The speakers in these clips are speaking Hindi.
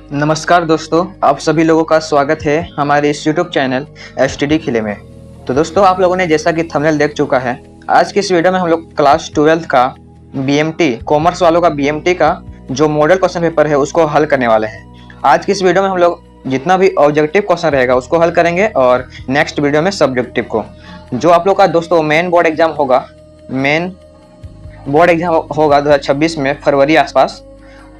नमस्कार दोस्तों, आप सभी लोगों का स्वागत है हमारे इस यूट्यूब चैनल एसटीडी खिले में। तो दोस्तों, आप लोगों ने जैसा कि थंबनेल देख चुका है, आज की इस वीडियो में हम लोग क्लास 12 का बीएमटी कॉमर्स वालों का बीएमटी का जो मॉडल क्वेश्चन पेपर है उसको हल करने वाले हैं। आज की इस वीडियो में हम लोग जितना भी ऑब्जेक्टिव क्वेश्चन रहेगा उसको हल करेंगे और नेक्स्ट वीडियो में सब्जेक्टिव को। जो आप लोग का दोस्तों मेन बोर्ड एग्जाम होगा 2026 में फरवरी आसपास,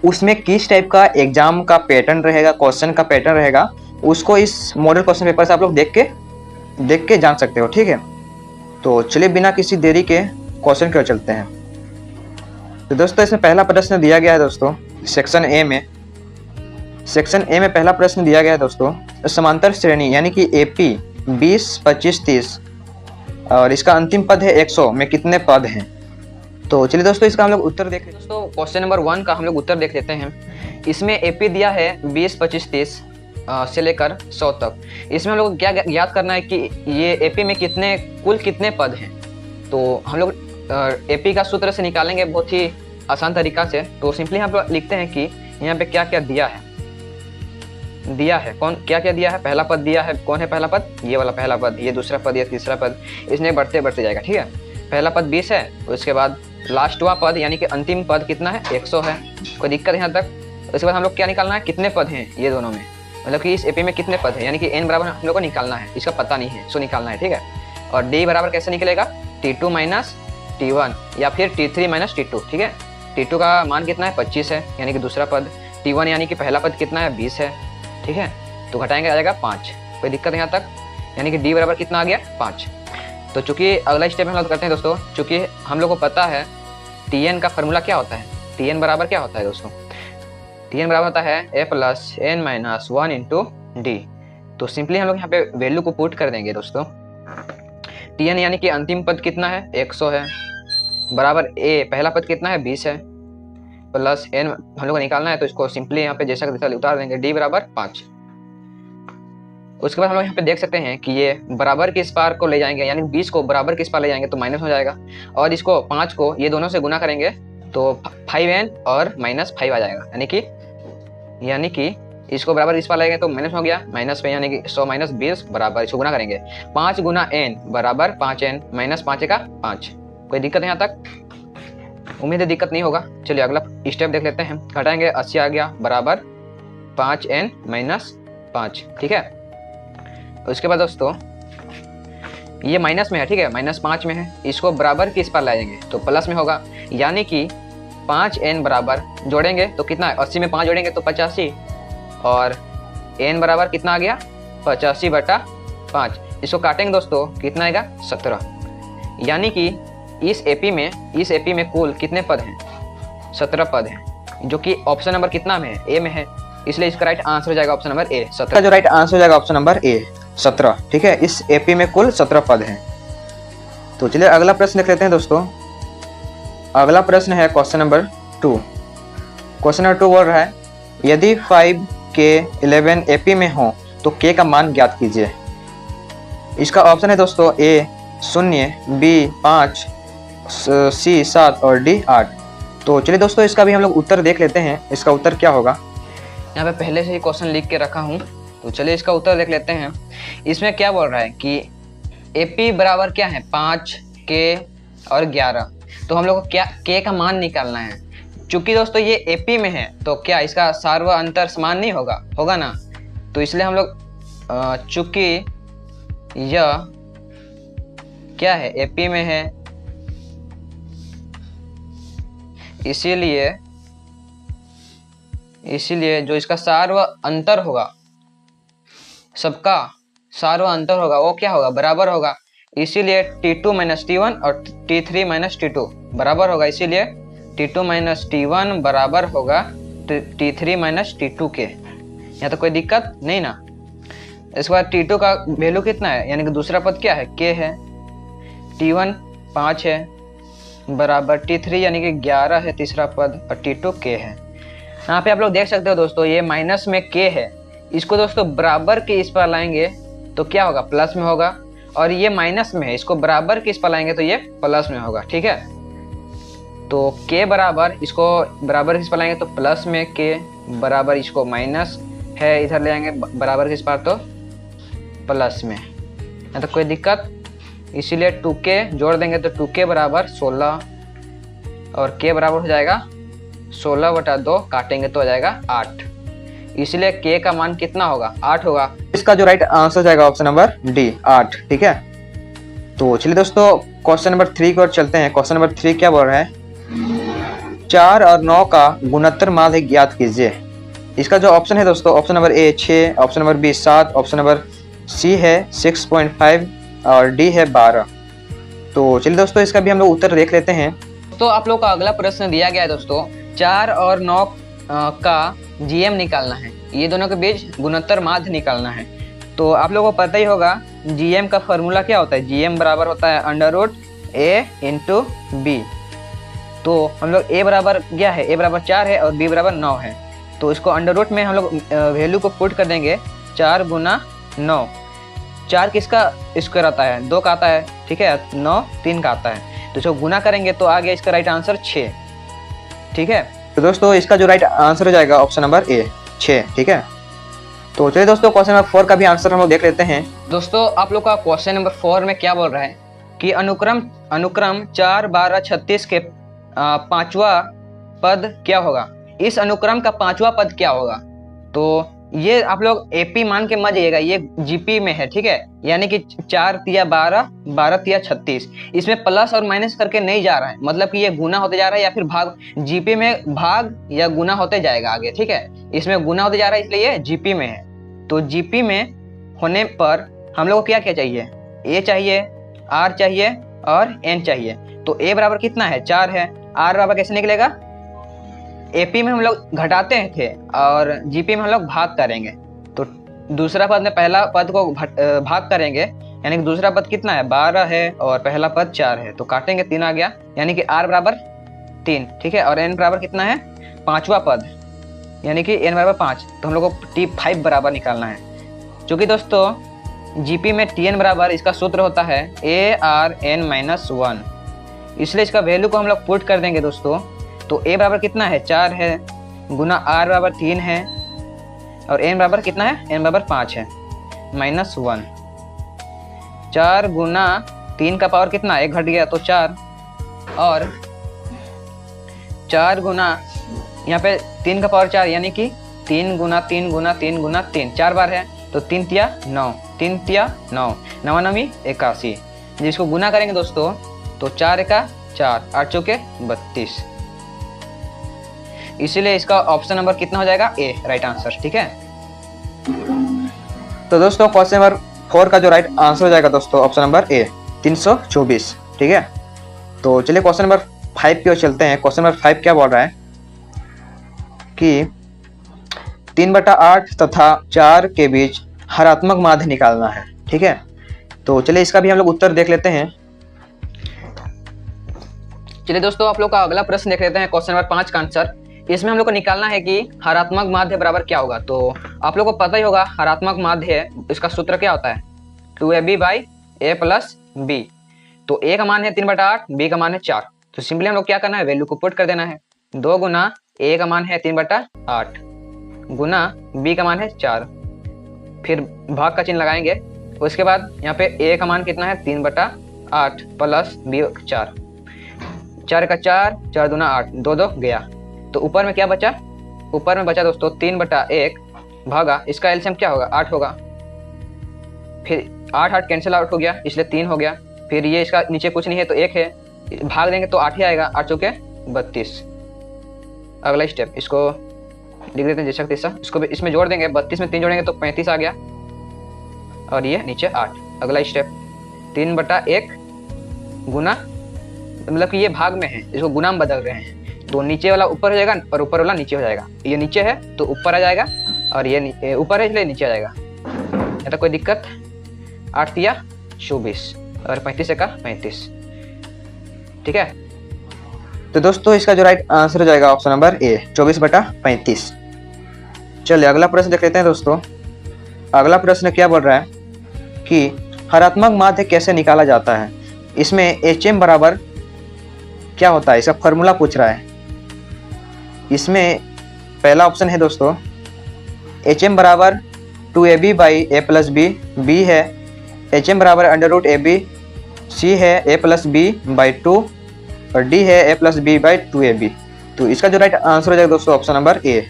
उसमें किस टाइप का एग्जाम का पैटर्न रहेगा, क्वेश्चन का पैटर्न रहेगा, उसको इस मॉडल क्वेश्चन पेपर से आप लोग देख के जान सकते हो। ठीक है, तो चलिए बिना किसी देरी के क्वेश्चन की ओर चलते हैं। तो दोस्तों, इसमें पहला प्रश्न दिया गया है दोस्तों सेक्शन ए में पहला प्रश्न दिया गया है दोस्तों, समांतर श्रेणी यानी कि एपी 20, 25, 30 और इसका अंतिम पद है 100 में कितने पद हैं। तो चलिए दोस्तों, इसका हम लोग उत्तर देख लेते हैं। दोस्तों, क्वेश्चन नंबर 1 का हम लोग उत्तर देख लेते हैं। इसमें एपी दिया है 20, 25, 30 से लेकर 100 तक। इसमें हम लोग क्या याद करना है कि ये एपी में कुल कितने पद हैं। तो हम लोग एपी का सूत्र से निकालेंगे बहुत ही आसान तरीका से। तो सिंपली यहाँ पर लिखते हैं कि यहाँ पे क्या क्या दिया है। क्या क्या दिया है। पहला पद दिया है, कौन है पहला पद, ये वाला पहला पद, ये दूसरा पद, ये तीसरा पद, इसने बढ़ते बढ़ते जाएगा। ठीक है, पहला पद 20 है, उसके बाद लास्टवा पद यानी कि अंतिम पद कितना है, 100 है। कोई दिक्कत है यहाँ तक। उसके बाद हम लोग क्या निकालना है, कितने पद हैं ये दोनों में, मतलब कि इस एपी में कितने पद हैं, यानी कि n बराबर हम लोग को निकालना है। इसका पता नहीं है, सो निकालना है। ठीक है, और d बराबर कैसे निकलेगा, T2 माइनस T1 या फिर T3 माइनस T2। ठीक है, T2 का मान कितना है, 25 है, यानी कि दूसरा पद। T1 यानी कि पहला पद कितना है, 20 है। ठीक है, तो घटाएंगे आ जाएगा 5। कोई दिक्कत है यहाँ तक, यानी कि d बराबर कितना आ गया, 5। तो चूंकि अगला स्टेप हम लोग करते हैं दोस्तों, चूंकि हम लोग को पता है Tn का फॉर्मूला क्या होता है। Tn बराबर क्या होता है दोस्तों, Tn बराबर होता है a plus n minus 1 into D. तो सिंपली हम लोग यहाँ पे वैल्यू को पुट कर देंगे दोस्तों। Tn यानी कि अंतिम पद कितना है, 100 है, बराबर a पहला पद कितना है, 20 है, प्लस n हम लोग को निकालना है। तो इसको सिंपली यहाँ पे जैसा उतार देंगे, d बराबर 5। उसके बाद हम लोग यहाँ पे देख सकते हैं कि ये बराबर किस पार को ले जाएंगे, यानी 20 को बराबर किस पार ले जाएंगे तो माइनस हो जाएगा, और इसको 5 को ये दोनों से गुना करेंगे तो 5n और माइनस 5 आ जाएगा, यानी कि इसको बराबर इस पार लगेंगे तो माइनस हो गया, माइनस पे यानी कि 100 माइनस 20 बराबर, इसको गुना करेंगे 5 गुना n बराबर 5n माइनस 5 का 5। कोई दिक्कत है यहाँ तक, उम्मीद है दिक्कत नहीं होगा। चलिए अगला स्टेप देख लेते हैं। घटाएंगे 80 आ गया बराबर 5n माइनस 5। ठीक है, उसके बाद दोस्तों ये माइनस में है, ठीक है, माइनस 5 में है, इसको बराबर किस पर ला जाएंगे तो प्लस में होगा, यानी कि 5n बराबर जोड़ेंगे तो कितना है, 80 में 5 जोड़ेंगे तो 85, और n बराबर कितना आ गया, 85/5। इसको काटेंगे दोस्तों, कितना आएगा, 17। यानी कि इस एपी में कुल कितने पद हैं, 17 पद हैं, जो कि ऑप्शन नंबर कितना में है, ए में है, इसलिए इसका राइट आंसर हो जाएगा ऑप्शन नंबर ए, 17। जो राइट आंसर हो जाएगा ऑप्शन नंबर ए, 17। ठीक है, इस एपी में कुल 17 पद हैं। तो चलिए अगला प्रश्न देख लेते हैं दोस्तों। अगला प्रश्न है क्वेश्चन नंबर 2। क्वेश्चन नंबर 2 बोल रहा है, यदि 5K 11 एपी में हो तो K का मान ज्ञात कीजिए। इसका ऑप्शन है दोस्तों ए 0, B 5, C 7 और D 8। तो चलिए दोस्तों, इसका भी हम लोग उत्तर देख लेते हैं। इसका उत्तर क्या होगा, यहाँ पे पहले से ही क्वेश्चन लिख के रखा हूँ, तो चलिए इसका उत्तर देख लेते हैं। इसमें क्या बोल रहा है कि एपी बराबर क्या है, 5K और 11। तो हम लोग को क्या K का मान निकालना है। चूंकि दोस्तों ये एपी में है तो क्या इसका सार्व अंतर समान नहीं होगा ना, तो इसलिए हम लोग चूंकि यह क्या है, एपी में है, इसीलिए जो इसका सार्व अंतर होगा, सबका सार्व अंतर होगा, वो क्या होगा, बराबर होगा। इसीलिए T2 माइनस T1 और T3 माइनस T2 बराबर होगा, इसीलिए T2 माइनस T1 बराबर होगा T3 माइनस T2 के। यहाँ तो कोई दिक्कत नहीं ना। इसके बाद T2 का वैल्यू कितना है, यानी कि दूसरा पद क्या है, K है, T1 5 है बराबर T3 यानी कि 11 है तीसरा पद, और T2 K है। यहाँ पे आप लोग देख सकते हो दोस्तों, ये माइनस में K है, इसको दोस्तों बराबर के इस पर लाएंगे तो क्या होगा, प्लस में होगा, और ये माइनस में है, इसको बराबर के इस पर लाएंगे तो ये प्लस में होगा। ठीक है, तो K बराबर, इसको बराबर इस पर लाएंगे तो प्लस में K बराबर, इसको माइनस है इधर ले आएंगे बराबर किस पार तो प्लस में, या तो कोई दिक्कत। इसीलिए 2k जोड़ देंगे तो 2k बराबर 16 और k बराबर हो जाएगा 16/2, काटेंगे तो हो जाएगा 8। इसलिए k का मान कितना होगा, 8 होगा। इसका जो राइट आंसर हो जाएगा ऑप्शन नंबर डी, 8। ठीक है, तो चलिए दोस्तों क्वेश्चन नंबर 3 की ओर चलते हैं। क्वेश्चन नंबर 3 क्या बोल रहा है, 4 और 9 का गुणोत्तर माध्य ज्ञात कीजिए। इसका जो ऑप्शन है दोस्तों, option number A 6, option number B 7, option number C है 6.5 और डी है 12। तो चलिए दोस्तों इसका भी हम लोग उत्तर देख लेते हैं। तो आप लोग का अगला प्रश्न दिया गया है दोस्तों, 4 और 9 का जीएम निकालना है, ये दोनों के बीच गुणोत्तर माध्य निकालना है। तो आप लोगों को पता ही होगा जीएम का फॉर्मूला क्या होता है, जीएम बराबर होता है √a/b। तो हम लोग a बराबर क्या है, a बराबर 4 है और b बराबर 9 है। तो इसको अंडर रूट में हम लोग वैल्यू को पुट कर देंगे, 4 गुना 9। 4 किसका स्क्वायर आता है, 2 का आता है, ठीक है, 9 3 का आता है। तो इसको गुना करेंगे तो आ गया इसका राइट आंसर 6। ठीक है, तो दोस्तों इसका जो राइट आंसर हो जाएगा ऑप्शन नंबर ए 6। ठीक है, तो चलिए दोस्तों क्वेश्चन नंबर 4 का भी आंसर हम लोग देख लेते हैं। दोस्तों आप लोग का क्वेश्चन नंबर 4 में क्या बोल रहा है कि अनुक्रम 4 12 36 के 5वां पद क्या होगा। इस अनुक्रम का 5वां पद क्या होगा, तो ये आप लोग एपी मान के मत जाइएगा, ये जीपी में है। ठीक है, यानी कि 4 तिया 12, 12 तिया 36, इसमें प्लस और माइनस करके नहीं जा रहा है, मतलब कि ये गुना होते जा रहा है या फिर भाग, जीपी में भाग या गुना होते जाएगा आगे। ठीक है, इसमें गुना होते जा रहा है इसलिए ये जीपी में है। तो जीपी में होने पर हम लोग को क्या क्या चाहिए, ए चाहिए, आर चाहिए और एन चाहिए। तो ए बराबर कितना है, 4 है। आर बराबर कैसे निकलेगा, एपी में हम लोग घटाते थे और जीपी में हम लोग भाग करेंगे। तो दूसरा पद में पहला पद को भाग करेंगे, यानी कि दूसरा पद कितना है, 12 है और पहला पद 4 है। तो काटेंगे 3 आ गया, यानी कि आर बराबर 3। ठीक है, और एन बराबर कितना है, 5वां पद, यानी कि एन बराबर 5। तो हम लोग को T5 बराबर निकालना है। क्योंकि दोस्तों जीपी में Tn बराबर इसका सूत्र होता है ARn-1, इसलिए इसका वैल्यू को हम लोग पुट कर देंगे दोस्तों। तो a बराबर कितना है, 4 है, गुना r बराबर 3 है और n बराबर कितना है, n बराबर 5 है, -1। 4 गुना 3 का पावर कितना, 1 घट गया तो 4, और 4 गुना यहाँ पे 3 का पावर 4, यानी कि 3 गुना 3 गुना 3 गुना 3, 4 बार है तो 3 तिया 9, 3 तिया 9, 9 9 81। जिसको गुना करेंगे दोस्तों तो 4 एका 4, 8 चौके 32। इसीलिए इसका ऑप्शन नंबर कितना हो जाएगा, ए, राइट आंसर। ठीक है, तो दोस्तों क्वेश्चन नंबर 4 का जो राइट आंसर हो जाएगा दोस्तों ऑप्शन नंबर ए, 324। ठीक है, तो चलिए क्वेश्चन नंबर 5 की ओर चलते हैं। क्वेश्चन नंबर 5 क्या बोल रहा है कि 3/8 तथा 4 के बीच हरात्मक माध्य निकालना है। ठीक है, तो चलिए इसका भी हम लोग उत्तर देख लेते हैं। चलिए दोस्तों आप लोग का अगला प्रश्न देख लेते हैं, क्वेश्चन नंबर 5 का आंसर। इसमें हम लोग को निकालना है कि हरात्मक माध्य बराबर क्या होगा। तो आप लोग को पता ही होगा हरात्मक माध्य, इसका सूत्र क्या होता है, 2ab/a + b। तो a का मान है 3/8, b का मान है 4। तो सिंपली हम लोग क्या करना है, वैल्यू को पुट कर देना है। 2 गुना a का मान है 3/8 गुना b का मान है 4, फिर भाग का चिन्ह लगाएंगे। उसके बाद यहाँ पे a का मान कितना है, 3/8 प्लस b 4, 4 का 4, 4 दूना 8, 2 2 गया। तो ऊपर में क्या बचा, ऊपर में बचा दोस्तों 3/1 भागा, इसका एलसीएम क्या होगा, 8 होगा। फिर 8 8 कैंसिल आउट हो गया, इसलिए 3 हो गया। फिर ये इसका नीचे कुछ नहीं है तो 1 है, भाग देंगे तो 8 ही आएगा, 8 चौके 32। अगला स्टेप, इसको लिख देते हैं जैसा तैसा, इसको भी इसमें जोड़ देंगे, 32 में 3 जोड़ेंगे तो 35 आ गया, और ये नीचे 8। अगला स्टेप 3/1 गुना, मतलब कि ये भाग में है, इसको गुना में बदल रहे हैं, तो नीचे वाला ऊपर हो जाएगा और ऊपर वाला नीचे हो जाएगा। ये नीचे है तो ऊपर आ जाएगा और ये ऊपर है इसलिए नीचे आ जाएगा, या तो कोई दिक्कत। 8 तिया 24 और 35 का 35। ठीक है, तो दोस्तों इसका जो राइट आंसर हो जाएगा ऑप्शन नंबर ए, 24/35। चलिए अगला प्रश्न देख लेते हैं दोस्तों। अगला प्रश्न क्या बोल रहा है कि हरात्मक माध्य कैसे निकाला जाता है। इसमें HM बराबर क्या होता है, इसका फॉर्मूला पूछ रहा है। इसमें पहला ऑप्शन है दोस्तों एच एम बराबर 2ab by A plus B, B है एच एम बराबर under root A B, C है ए प्लस बी बाई 2 और डी है A plus B by 2ab। तो इसका जो राइट आंसर हो जाएगा दोस्तों ऑप्शन नंबर ए।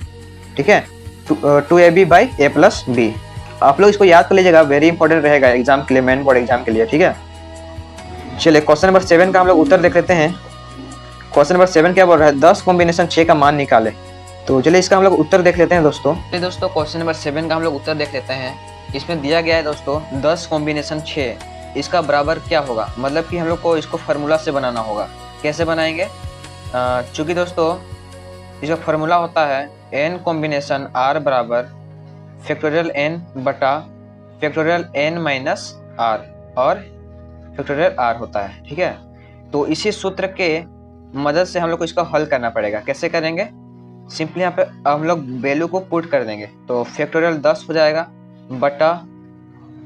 ठीक है, 2ab by A plus B. आप लोग इसको याद कर लीजिएगा, वेरी इंपॉर्टेंट रहेगा एग्जाम के लिए, मेन बोर्ड एग्जाम के लिए। ठीक है, चलिए क्वेश्चन नंबर 7 का हम लोग उत्तर देख लेते हैं। क्वेश्चन नंबर 7 क्या बोल रहा है, 10 कॉम्बिनेशन 6 का मान निकाले। तो चलिए इसका हम लोग उत्तर देख लेते हैं दोस्तों। दोस्तों क्वेश्चन नंबर 7 का हम लोग उत्तर देख लेते हैं। इसमें दिया गया है दोस्तों 10 कॉम्बिनेशन 6, इसका बराबर क्या होगा, मतलब कि हम लोग को इसको फार्मूला से बनाना होगा। कैसे बनाएंगे, चूँकि दोस्तों इसका फार्मूला होता है n कॉम्बिनेशन r बराबर फैक्टोरियल n बटा फैक्टोरियल n माइनस r और फैक्टोरियल r होता है। ठीक है, तो इसी सूत्र के मदद से हम लोग को इसका हल करना पड़ेगा। कैसे करेंगे, सिंपली यहाँ पे हम लोग वैल्यू को पुट कर देंगे। तो फैक्टोरियल 10 हो जाएगा बटा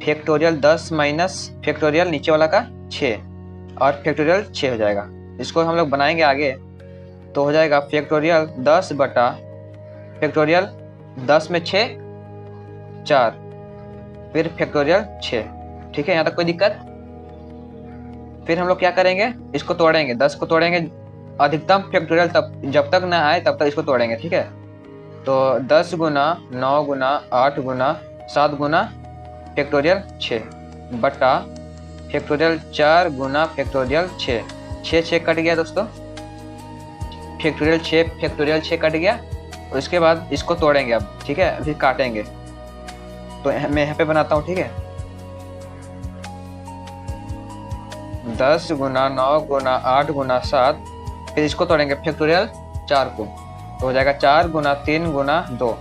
फैक्टोरियल 10 माइनस फैक्टोरियल नीचे वाला का 6 और फैक्टोरियल 6 हो जाएगा। इसको हम लोग बनाएंगे आगे, तो हो जाएगा फैक्टोरियल 10 बटा फैक्टोरियल 10 में 6 4 फिर फैक्टोरियल 6। ठीक है, यहाँ तक कोई दिक्कत। फिर हम लोग क्या करेंगे, इसको तोड़ेंगे, 10 को तोड़ेंगे अधिकतम फैक्टोरियल तब जब तक ना आए तब तक इसको तोड़ेंगे। ठीक है, तो 10 गुना 9 गुना 8 गुना 7 गुना फैक्टोरियल 6 बटा फैक्टोरियल 4 गुना फैक्टोरियल 6 6 कट गया दोस्तों, फैक्टोरियल 6 कट गया। और इसके बाद इसको तोड़ेंगे अब। ठीक है, अभी काटेंगे, तो मैं यहाँ पे बनाता हूँ। ठीक है, 10 गुना 9 गुना 8 गुना 7, फिर इसको तोड़ेंगे फैक्टोरियल 4 को, तो हो जाएगा 4 गुना 3 गुना 2,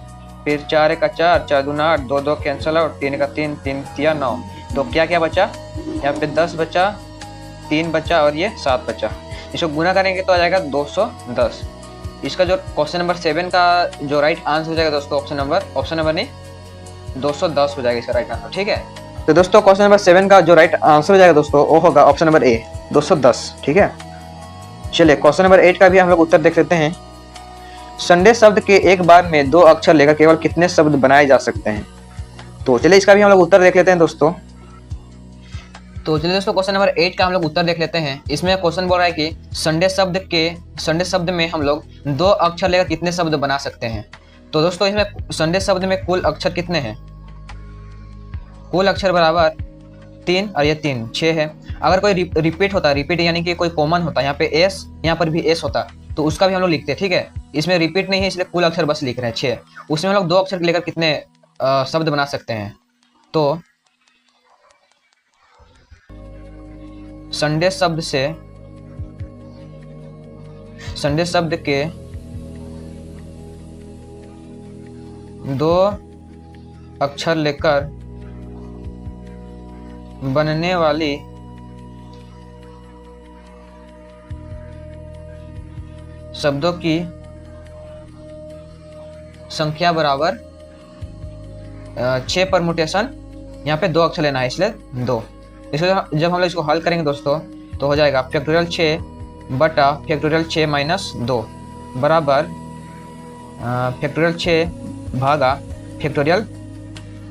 फिर 4 एक का 4 4 दूना 8 2 2 कैंसिल आउट 3 का 3 3 तिया 9। तो क्या क्या बचा, यहाँ पे 10 बचा, 3 बचा और ये 7 बचा। इसको गुना करेंगे तो आ जाएगा 210। इसका जो क्वेश्चन नंबर 7 का जो राइट आंसर हो जाएगा दोस्तों ऑप्शन नंबर नहीं 210 हो जाएगा इसका राइट आंसर। ठीक है, तो दोस्तों क्वेश्चन नंबर 7 का जो राइट आंसर हो जाएगा दोस्तों वो होगा ऑप्शन नंबर ए 210। ठीक है, चलिए क्वेश्चन नंबर 8 का भी हम लोग उत्तर देख लेते हैं। संडे शब्द के एक बार में 2 अक्षर लेकर केवल कितने शब्द बनाए जा सकते हैं। तो चलिए इसका भी हम लोग उत्तर देख लेते हैं दोस्तों। तो चलिए दोस्तों क्वेश्चन नंबर 8 का हम लोग उत्तर देख लेते हैं। इसमें क्वेश्चन बोल रहा है कि संडे शब्द में हम लोग 2 अक्षर लेकर कितने शब्द बना सकते हैं। तो दोस्तों इसमें संडे शब्द में कुल अक्षर कितने हैं, कुल अक्षर बराबर 3 और ये 3 6 है। अगर कोई रिपीट होता है, रिपीट यानी कि कोई कॉमन होता है, यहाँ पे एस यहाँ पर भी एस होता तो उसका भी हम लोग लिखते हैं। ठीक है, इसमें रिपीट नहीं है इसलिए कुल अक्षर बस लिख रहे हैं 6। उसमें हम लोग 2 अक्षर लेकर कितने शब्द बना सकते हैं। तो संडे शब्द के 2 अक्षर लेकर बनने वाली शब्दों की संख्या बराबर 6 परमुटेशन, यहाँ पे 2 अक्षर लेना है इसलिए 2। इसको जब हम लोग इसको हल करेंगे दोस्तों तो हो जाएगा फैक्टोरियल 6 बटा फैक्टोरियल 6 माइनस 2 बराबर फैक्टोरियल 6 भागा फैक्टोरियल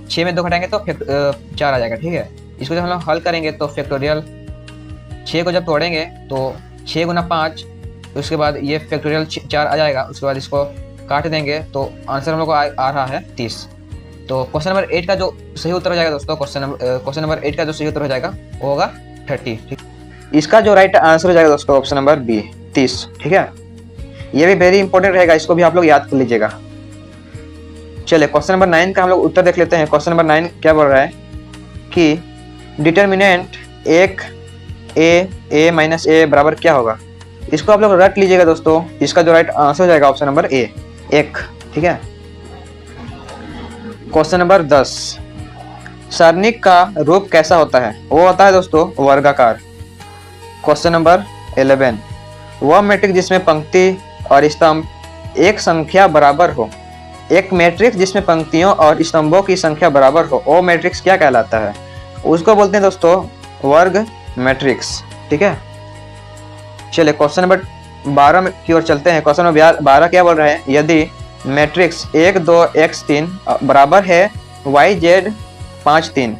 6 में 2 घटाएंगे तो 4 आ जाएगा। ठीक है, इसको जब हम लोग हल करेंगे तो फैक्टोरियल 6 को जब तोड़ेंगे तो 6 गुना 5, उसके बाद ये फैक्टोरियल 4 आ जाएगा। उसके बाद इसको काट देंगे तो आंसर हम लोग को आ रहा है 30। तो क्वेश्चन नंबर 8 का जो सही उत्तर हो जाएगा दोस्तों, क्वेश्चन नंबर 8 का जो सही उत्तर हो जाएगा वो होगा 30। ठीक, इसका जो राइट आंसर हो जाएगा दोस्तों ऑप्शन नंबर बी 30। ठीक है, ये भी वेरी इंपॉर्टेंट रहेगा, इसको भी आप लोग याद कर लीजिएगा। चलिए क्वेश्चन नंबर 9 का हम लोग उत्तर देख लेते हैं। क्वेश्चन नंबर 9 क्या बोल रहा है कि डिटर्मिनेंट 1 a माइनस a बराबर क्या होगा। इसको आप लोग रट लीजिएगा दोस्तों। इसका जो राइट आंसर हो जाएगा ऑप्शन नंबर ए 1। ठीक है, क्वेश्चन नंबर 10 सारणिक का रूप कैसा होता है। वो होता है दोस्तों वर्गाकार। क्वेश्चन नंबर 11 वह मैट्रिक्स जिसमें पंक्ति और स्तंभ एक संख्या बराबर हो। एक मैट्रिक्स जिसमें पंक्तियों और स्तंभों की संख्या बराबर हो वो मैट्रिक्स क्या कहलाता है। उसको बोलते हैं दोस्तों वर्ग मैट्रिक्स। ठीक है, चलिए क्वेश्चन नंबर 12 की ओर चलते हैं। क्वेश्चन नंबर 12 क्या बोल रहे हैं, यदि मैट्रिक्स 1 2 x 3 बराबर है y z 5 3।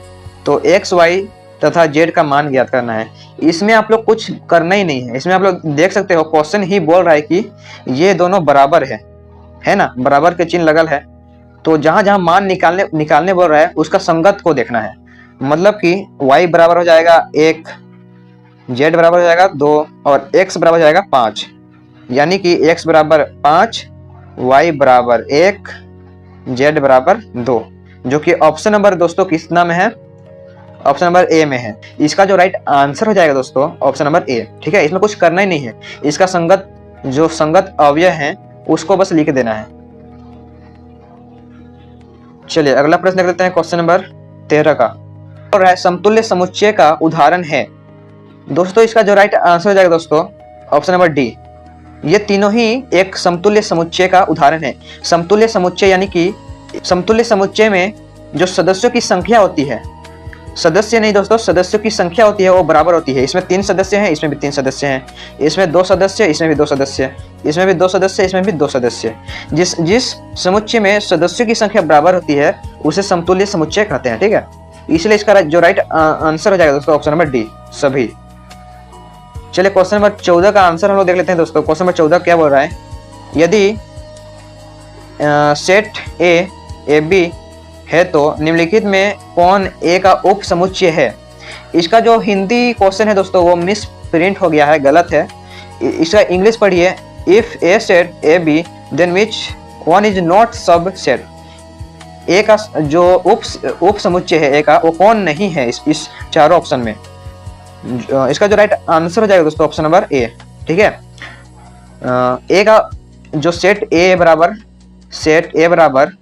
तो x y तथा z का मान ज्ञात करना है। इसमें आप लोग कुछ करना ही नहीं है, इसमें आप लोग देख सकते हो क्वेश्चन ही बोल रहा है कि ये दोनों बराबर है ना, बराबर के चिन्ह लगल है। तो जहां जहां मान निकालने बोल रहा है उसका संगत को देखना है। मतलब कि y बराबर हो जाएगा 1, z बराबर हो जाएगा 2 और x बराबर हो जाएगा 5। यानी कि x बराबर 5, y बराबर 1, z बराबर 2, जो कि ऑप्शन नंबर दोस्तों कितना में है, ऑप्शन नंबर ए में है। इसका जो राइट आंसर हो जाएगा दोस्तों ऑप्शन नंबर ए। ठीक है, इसमें कुछ करना ही नहीं है, इसका संगत अवयव है उसको बस लिख देना है। चलिए अगला प्रश्न देख लेते हैं, क्वेश्चन नंबर 13 का। और समतुल्य समुच्चय का उदाहरण है। दोस्तों इसका जो राइट आंसर हो जाएगा दोस्तों ऑप्शन नंबर डी। ये तीनों ही एक समतुल्य समुच्चय का उदाहरण है। समतुल्य समुच्चय यानी कि समतुल्य समुच्चय में जो सदस्यों की संख्या होती है, सदस्य नहीं दोस्तों, सदस्यों की संख्या होती है वो बराबर होती है। इसमें 3 सदस्य हैं, इसमें भी 3 सदस्य हैं, इसमें 2 सदस्य, इसमें भी 2 सदस्य, इसमें भी 2 सदस्य, इसमें भी 2 सदस्य। जिस समुच्चय में सदस्यों की संख्या बराबर होती है उसे समतुल्य समुच्चय कहते हैं। ठीक है, इसलिए इसका जो राइट आंसर हो जाएगा दोस्तों ऑप्शन नंबर डी सभी। चलिए क्वेश्चन नंबर 14 का आंसर हम लोग देख लेते हैं दोस्तों। क्वेश्चन नंबर 14 क्या बोल रहा है, यदि सेट ए बी है तो निम्नलिखित में कौन ए का उप समुच्चय है। इसका जो हिंदी क्वेश्चन है दोस्तों वो मिस प्रिंट हो गया है, गलत है। इसका इंग्लिश पढ़िए, if A set A B then which one is not subset. A का जो उप समुच्चय है ए का वो कौन नहीं है इस चारों ऑप्शन में। इसका जो राइट आंसर हो जाएगा दोस्तों ऑप्शन नंबर ए। ठीक है, ए का जो सेट ए बराबर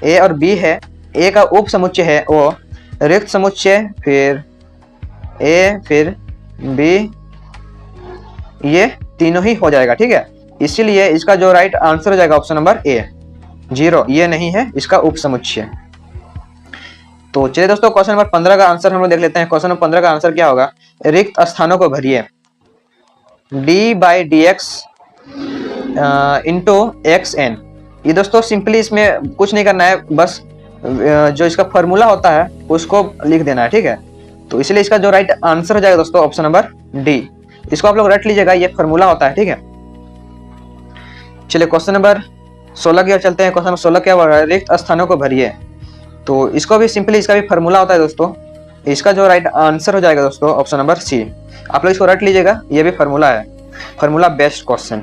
ए और बी है, ए का उप समुच्चय है वो रिक्त समुच्चय, फिर ए फिर बी, ये तीनों ही हो जाएगा। ठीक है, इसीलिए इसका जो राइट आंसर हो जाएगा ऑप्शन नंबर ए 0, ये नहीं है इसका उप समुच्चय। तो चलिए दोस्तों क्वेश्चन नंबर 15 का आंसर हम लोग देख लेते हैं। क्वेश्चन नंबर 15 का आंसर क्या होगा, रिक्त स्थानों को भरिए। d/dx into xn। ये दोस्तों सिंपली इसमें कुछ नहीं करना है, बस जो इसका फॉर्मूला होता है उसको लिख देना है। ठीक है, तो इसलिए इसका जो राइट आंसर हो जाएगा दोस्तों ऑप्शन नंबर डी। इसको आप लोग रट लीजिएगा, ये फॉर्मूला होता है। ठीक है, चलिए क्वेश्चन नंबर 16 की ओर चलते हैं। क्वेश्चन नंबर 16 क्या बोल रहा है, रिक्त स्थानों को भरिए। तो इसको भी सिंपली इसका भी फॉर्मूला होता है दोस्तों। इसका जो राइट आंसर हो जाएगा दोस्तों ऑप्शन नंबर सी। आप लोग इसको रट लीजिएगा, ये भी फॉर्मूला है, फॉर्मूला बेस्ड क्वेश्चन।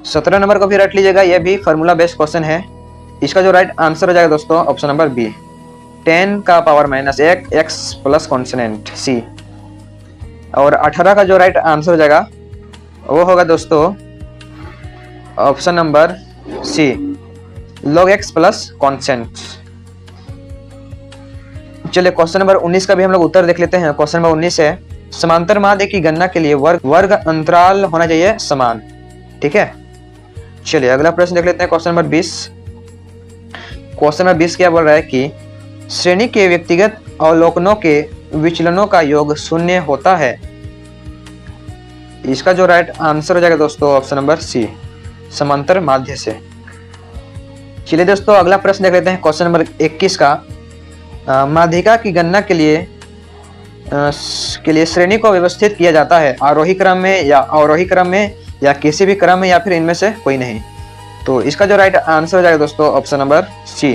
17 नंबर को भी रट लीजिएगा, ये भी फॉर्मूला बेस्ड क्वेश्चन है। इसका जो राइट आंसर हो जाएगा दोस्तों ऑप्शन नंबर बी, 10 का पावर -1 x प्लस कॉन्स्टेंट सी। और 18 का जो राइट आंसर हो जाएगा वो होगा दोस्तों option number C, log x plus constant. चलिए क्वेश्चन नंबर 19 का भी हम लोग उत्तर देख लेते हैं। क्वेश्चन नंबर 19 है, समांतर माध्य की गणना के लिए वर्ग अंतराल होना चाहिए समान। ठीक है, चलिए अगला प्रश्न देख लेते हैं। Question number 20। क्वेश्चन नंबर 20 क्या बोल रहा है कि श्रेणी के व्यक्तिगत अवलोकनों के विचलनों का योग 0 होता है। इसका जो राइट आंसर हो जाएगा दोस्तों ऑप्शन नंबर सी, समांतर माध्य से। चलिए दोस्तों अगला प्रश्न देख लेते हैं। क्वेश्चन नंबर 21 का, माध्यिका की गणना के लिए श्रेणी को व्यवस्थित किया जाता है आरोही क्रम में या अवरोही क्रम में या किसी भी क्रम में या फिर इनमें से कोई नहीं। तो इसका जो राइट आंसर हो जाएगा दोस्तों ऑप्शन नंबर सी,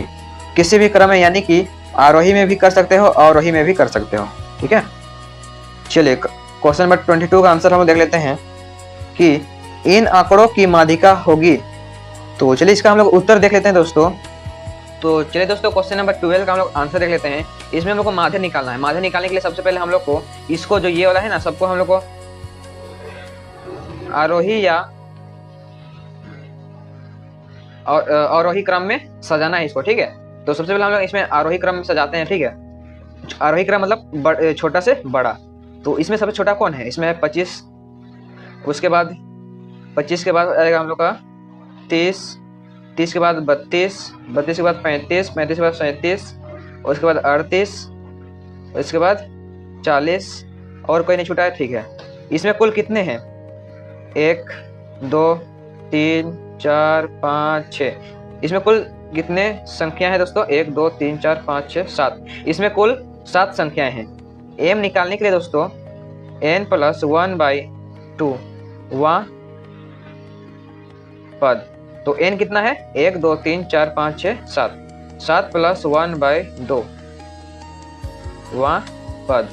किसी भी क्रम में, यानी कि आरोही में भी कर सकते हो अवरोही में भी कर सकते हो। ठीक है, चलिए क्वेश्चन नंबर 22 का आंसर हम देख लेते हैं कि इन आंकड़ों की माध्यिका होगी। तो चलिए इसका हम लोग उत्तर देख लेते हैं दोस्तों। तो चलिए दोस्तों क्वेश्चन नंबर 12 का हम लोग आंसर देख लेते हैं। इसमें हम लोग को माध्य निकालना है। माध्य निकालने के लिए सबसे पहले हम लोग को इसको जो ये वाला है ना, सबको हम लोग को आरोही या अवरोही क्रम में सजाना है इसको। ठीक है, तो सबसे पहले हम लोग इसमें आरोही क्रम में सजाते हैं। ठीक है, आरोही क्रम मतलब छोटा से बड़ा। तो इसमें सबसे छोटा कौन है, इसमें 25, उसके बाद 25 के बाद आएगा हम लोग का 30, 30 के बाद 32, 32 के बाद 35, 35 के बाद 37, उसके बाद 38, उसके बाद 40 और कोई नहीं छूटा है। ठीक है, इसमें कुल कितने हैं, 1 2 3 4 5 6। इसमें कुल कितने संख्या है दोस्तों? 1 2 3 4 5 6 7। इसमें कुल 7 संख्याएं हैं। m निकालने के लिए दोस्तों n + 1/2 वां पद, तो n कितना है? 1 2 3 4 5 6 7। 7 + 1/2 वां पद।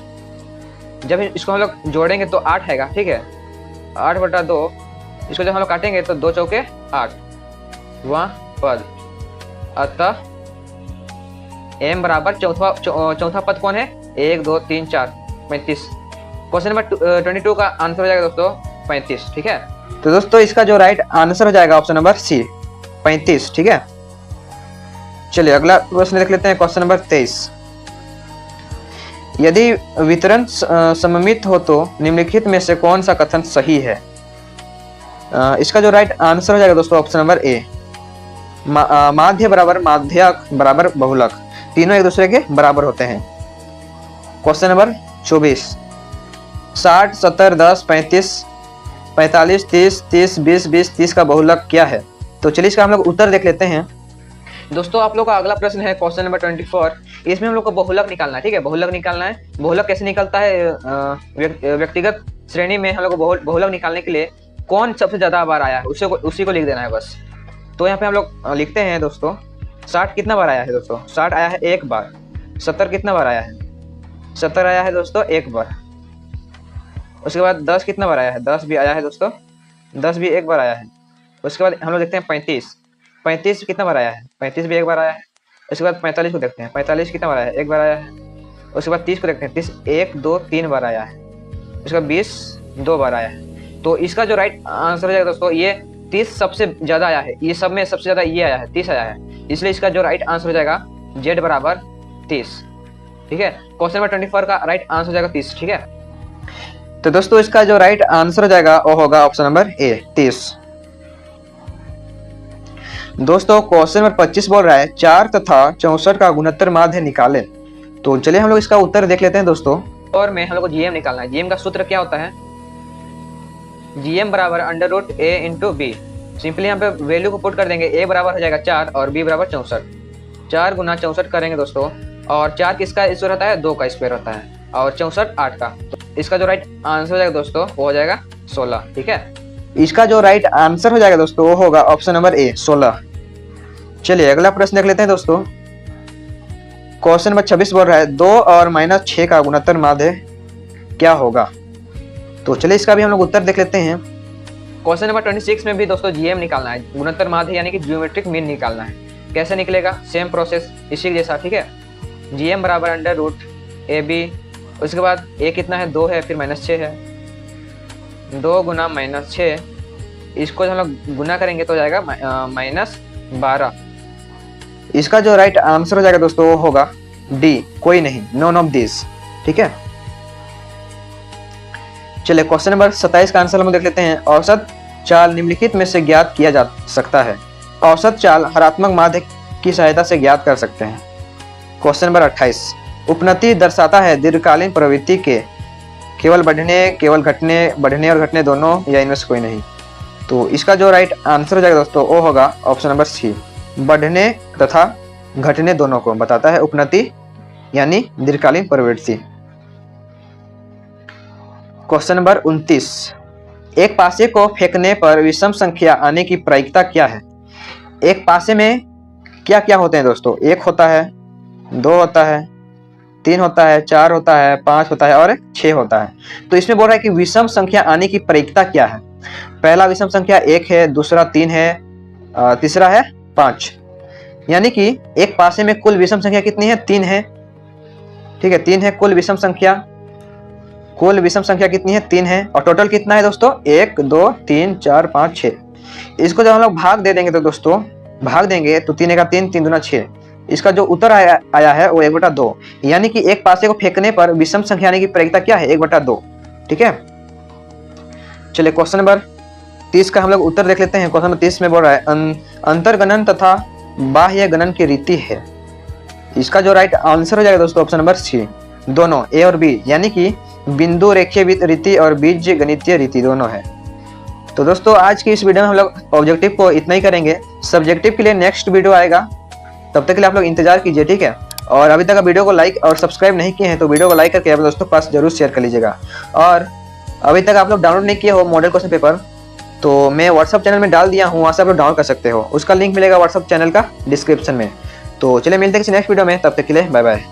जब इसको हम लोग जोड़ेंगे तो 8 आएगा, ठीक है। 8/2 इसको जब हम लोग काटेंगे तो 2 चौके 8 वां पद। अतः m बराबर चौथा पद कौन है? 1 2 3 4 35। क्वेश्चन नंबर 22 का आंसर हो जाएगा दोस्तों 35, ठीक है। तो दोस्तों इसका जो राइट आंसर हो जाएगा ऑप्शन नंबर सी 35, ठीक है। चलिए अगला प्रश्न देख लेते हैं, क्वेश्चन नंबर 23। यदि वितरण सममित हो तो निम्नलिखित में से कौन सा कथन सही है? इसका जो राइट आंसर हो जाएगा दोस्तों ऑप्शन नंबर ए, माध्य बराबर माध्यक बराबर बहुलक, तीनों एक दूसरे के बराबर होते हैं। Question number 24। 60 70 10 35 45 30 30 20 20 30 का बहुलक क्या है? तो चलिए इसका हम लोग उत्तर देख लेते हैं। दोस्तों आप लोग का अगला प्रश्न है क्वेश्चन नंबर 24। इसमें हम लोग को बहुलक निकालना है, ठीक है। बहुलक निकालना है। बहुलक कैसे निकलता है? व्यक्तिगत श्रेणी में हम लोग को बहुलक निकालने के लिए कौन सबसे ज्यादा बार आया है उसी को लिख देना है बस। तो यहाँ पे हम लोग लिखते हैं दोस्तों 60 कितना बार आया है दोस्तों? 60 आया है 1 बार। 70 कितना बार आया है? 70 आया है दोस्तों 1 बार। उसके बाद 10 कितना बार आया है? 10 भी आया है दोस्तों, 10 भी 1 बार आया है। उसके बाद हम लोग देखते हैं 35। 35 कितना बार आया है? 35 भी 1 बार आया है। उसके बाद 45 को देखते हैं, 45 कितना बार आया है? 1 बार आया है। उसके बाद 30 को देखते हैं, 30 1 2 3 बार आया है। उसके बाद 20 2 बार आया है। तो इसका जो राइट आंसर हो जाएगा दोस्तों ये 30 सबसे ज्यादा आया है। ये सब में सबसे ज्यादा ये आया है, 30 आया है। इसलिए इसका जो राइट आंसर हो जाएगा z बराबर 30, ठीक है। क्वेश्चन नंबर 24 का राइट आंसर हो जाएगा 30, ठीक है। तो दोस्तों इसका जो राइट आंसर हो जाएगा वो होगा ऑप्शन नंबर ए 30। दोस्तों क्वेश्चन नंबर 25 बोल रहा है 4 तथा 64 का गुणोत्तर माध्य निकालें। तो चलिए हम लोग इसका उत्तर देख लेते हैं दोस्तों। और में हम लोग को जीएम निकालना है। जीएम का सूत्र क्या होता है? जीएम बराबर √a/b। सिंपली यहाँ पे वैल्यू को पुट कर देंगे। a बराबर हो जाएगा 4 और b बराबर 64। 4 गुना 64 करेंगे दोस्तों, और 4 किसका स्क्वायर होता है? 2 का स्क्वायर होता है, और 64 8 का। तो इसका जो राइट आंसर हो जाएगा दोस्तों वो हो जाएगा 16, ठीक है। इसका जो राइट आंसर हो जाएगा दोस्तों वो होगा ऑप्शन नंबर ए 16। चलिए अगला प्रश्न देख लेते हैं दोस्तों। क्वेश्चन नंबर 26 बोल रहा है 2 और -6 का गुणोत्तर माध्य क्या होगा? तो चलिए इसका भी हम लोग उत्तर देख लेते हैं। क्वेश्चन नंबर 26 में भी दोस्तों जीएम निकालना है, गुणोत्तर माध्य यानी कि ज्योमेट्रिक मीन निकालना है। कैसे निकलेगा? सेम प्रोसेस इसी जैसा, ठीक है। जीएम बराबर √ab। उसके बाद a कितना है? 2 है, फिर -6 है। 2 गुना -6, इसको हम लोग गुना करेंगे तो जाएगा -12। इसका जो राइट आंसर हो जाएगा दोस्तों वो होगा डी, कोई नहीं, नॉन ऑफ दिस, ठीक है। चलिए क्वेश्चन नंबर 27 का आंसर हम देख लेते हैं। औसत चाल निम्नलिखित में से ज्ञात किया जा सकता है। औसत चाल हरात्मक माध्य की सहायता से ज्ञात कर सकते हैं। Question number 28। उपनति दर्शाता है दीर्घकालीन प्रवृत्ति के केवल बढ़ने, केवल घटने, बढ़ने और घटने दोनों, या इनमें से कोई नहीं। तो इसका जो राइट आंसर हो जाएगा दोस्तों वो होगा ऑप्शन नंबर सी, बढ़ने तथा घटने दोनों को बताता है उपनति यानी दीर्घकालीन प्रवृत्ति। Question number 29। एक पासे को फेंकने पर विषम संख्या आने की प्रायिकता क्या है? एक पासे में क्या क्या होते हैं दोस्तों? 1 होता है, 2 होता है, 3 होता है, 4 होता है, 5 होता है और 6 होता है। तो इसमें बोल रहा है कि विषम संख्या आने की प्रायिकता क्या है? पहला विषम संख्या 1 है, दूसरा 3 है, तीसरा है 5। यानी कि एक पासे में कुल विषम संख्या कितनी है? 3 है, ठीक है। 3 है कुल विषम संख्या। कुल विषम संख्या कितनी है? 3 है। और टोटल कितना है दोस्तों? 1 2 3 4 5 6। इसको जब हम लोग भाग दे देंगे तो दोस्तों भाग देंगे तो 3 × 3 3 दूना 6। इसका जो उत्तर आया है वो 1/2। यानी कि एक पासे को फेंकने पर विषम संख्या आने की प्रायिकता क्या है? 1/2, ठीक है। चलिए क्वेश्चन नंबर 30 का हम लोग उत्तर देख लेते हैं। क्वेश्चन नंबर 30 में बोल रहा है अंतर्गणन तथा बाह्य गणन की रीति है। इसका जो राइट आंसर हो जाएगा दोस्तों ऑप्शन नंबर सी, दोनों ए और बी, यानी कि बिंदु रेखीय रीति और बीज गणितीय रीति दोनों है। तो दोस्तों आज की इस वीडियो में हम लोग ऑब्जेक्टिव को इतना ही करेंगे। सब्जेक्टिव के लिए नेक्स्ट वीडियो आएगा, तब तक के लिए आप लोग इंतजार कीजिए, ठीक है। और अभी तक वीडियो को लाइक और सब्सक्राइब नहीं किए हैं तो वीडियो को लाइक करके अपने दोस्तों के पास जरूर शेयर कर लीजिएगा। और अभी तक आप लोग डाउनलोड नहीं किए हो मॉडल क्वेश्चन पेपर, तो मैं व्हाट्सअप चैनल में डाल दिया हूँ, वहाँ से आप लोग डाउनलोड कर सकते हो। उसका लिंक मिलेगा व्हाट्सअप चैनल का डिस्क्रिप्शन में। तो चलिए मिलते हैं किसी नेक्स्ट वीडियो में, तब तक के लिए बाय बाय।